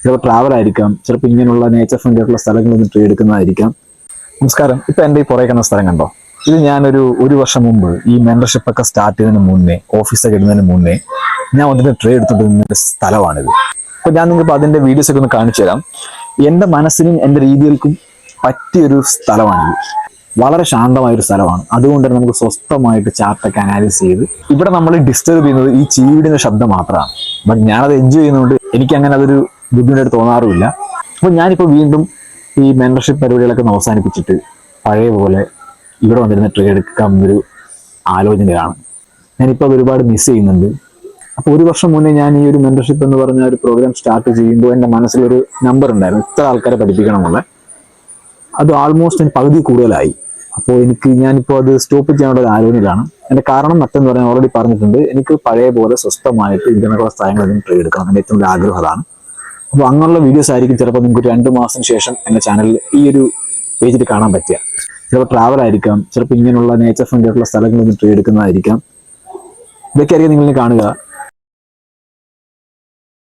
ചിലപ്പോൾ ട്രാവൽ ആയിരിക്കാം, ചിലപ്പോൾ ഇങ്ങനെയുള്ള നേച്ചർ ഫ്രണ്ട്ലി ആയിട്ടുള്ള സ്ഥലങ്ങളിൽ നിന്ന് ട്രേഡ് എടുക്കുന്നതായിരിക്കാം. നമസ്കാരം. ഇപ്പൊ എൻ്റെ ഈ പുറകെ കാണുന്ന സ്ഥലം കണ്ടോ? ഇത് ഞാനൊരു വർഷം മുമ്പ് ഈ മെമ്പർഷിപ്പ് ഒക്കെ സ്റ്റാർട്ട് ചെയ്യുന്നതിന് മുന്നേ, ഓഫീസൊക്കെ ഇടുന്നതിന് മുന്നേ ഞാൻ വന്നിട്ട് ട്രേഡ് എടുത്തിട്ടുള്ള ഒരു സ്ഥലമാണിത്. അപ്പൊ ഞാൻ നിങ്ങൾക്ക് അതിന്റെ വീഡിയോസ് ഒക്കെ ഒന്ന് കാണിച്ചു തരാം. എൻ്റെ മനസ്സിനും എൻ്റെ രീതികൾക്കും പറ്റിയൊരു സ്ഥലമാണിത്. വളരെ ശാന്തമായൊരു സ്ഥലമാണ്. അതുകൊണ്ട് തന്നെ നമുക്ക് സ്വസ്ഥമായിട്ട് ചാർട്ടൊക്കെ അനാലിസ് ചെയ്ത് ഇവിടെ നമ്മൾ ഡിസ്റ്റർബ് ചെയ്യുന്നത് ഈ ചീവിടിന്റെ ശബ്ദം മാത്രമാണ്. ബട്ട് ഞാനത് എൻജോയ് ചെയ്യുന്നതുകൊണ്ട് എനിക്ക് അങ്ങനെ അതൊരു ബുദ്ധിമുട്ടായിട്ട് തോന്നാറുമില്ല. അപ്പോൾ ഞാനിപ്പോൾ വീണ്ടും ഈ മെമ്പർഷിപ്പ് പരിപാടികളൊക്കെ ഒന്ന് അവസാനിപ്പിച്ചിട്ട് പഴയ പോലെ ഇവിടെ വന്നിരുന്ന ട്രേഡ് എടുക്കാമെന്നൊരു ആലോചനയാണ്. ഞാനിപ്പോൾ അത് ഒരുപാട് മിസ് ചെയ്യുന്നുണ്ട്. അപ്പോൾ ഒരു വർഷം മുന്നേ ഞാൻ ഈ ഒരു മെമ്പർഷിപ്പ് എന്ന് പറഞ്ഞ ഒരു പ്രോഗ്രാം സ്റ്റാർട്ട് ചെയ്യുമ്പോൾ എൻ്റെ മനസ്സിലൊരു നമ്പർ ഉണ്ടായിരുന്നു, ഇത്ര ആൾക്കാരെ പഠിപ്പിക്കണമെന്നുള്ള. അത് ആൾമോസ്റ്റ് പകുതി കൂടുതലായി. അപ്പോൾ ഞാനിപ്പോൾ അത് സ്റ്റോപ്പ് ചെയ്യാനുള്ള ഒരു ആലോചനയിലാണ്. എൻ്റെ കാരണം മറ്റെന്ന് പറഞ്ഞാൽ ഓൾറെഡി പറഞ്ഞിട്ടുണ്ട്, എനിക്ക് പഴയ പോലെ സ്വസ്ഥമായിട്ട് ഇതിനുള്ള സ്ഥലങ്ങളിൽ ട്രേഡ് എടുക്കണം. എൻ്റെ ഏറ്റവും വലിയ ആഗ്രഹം അതാണ്. അപ്പോൾ അങ്ങനെയുള്ള വീഡിയോസ് ആയിരിക്കും ചിലപ്പോൾ നിങ്ങൾക്ക് 2 മാസത്തിന് ശേഷം എൻ്റെ ചാനലിൽ ഈ ഒരു പേജിൽ കാണാൻ പറ്റുക. ചിലപ്പോൾ ട്രാവൽ ആയിരിക്കാം, ചിലപ്പോൾ ഇങ്ങനെയുള്ള നേച്ചർ ഫ്രണ്ട്ലി ആയിട്ടുള്ള സ്ഥലങ്ങളിൽ നിന്ന് ട്രേഡ് എടുക്കുന്നതായിരിക്കാം. ഇതൊക്കെ ആയിരിക്കും നിങ്ങൾ കാണുക.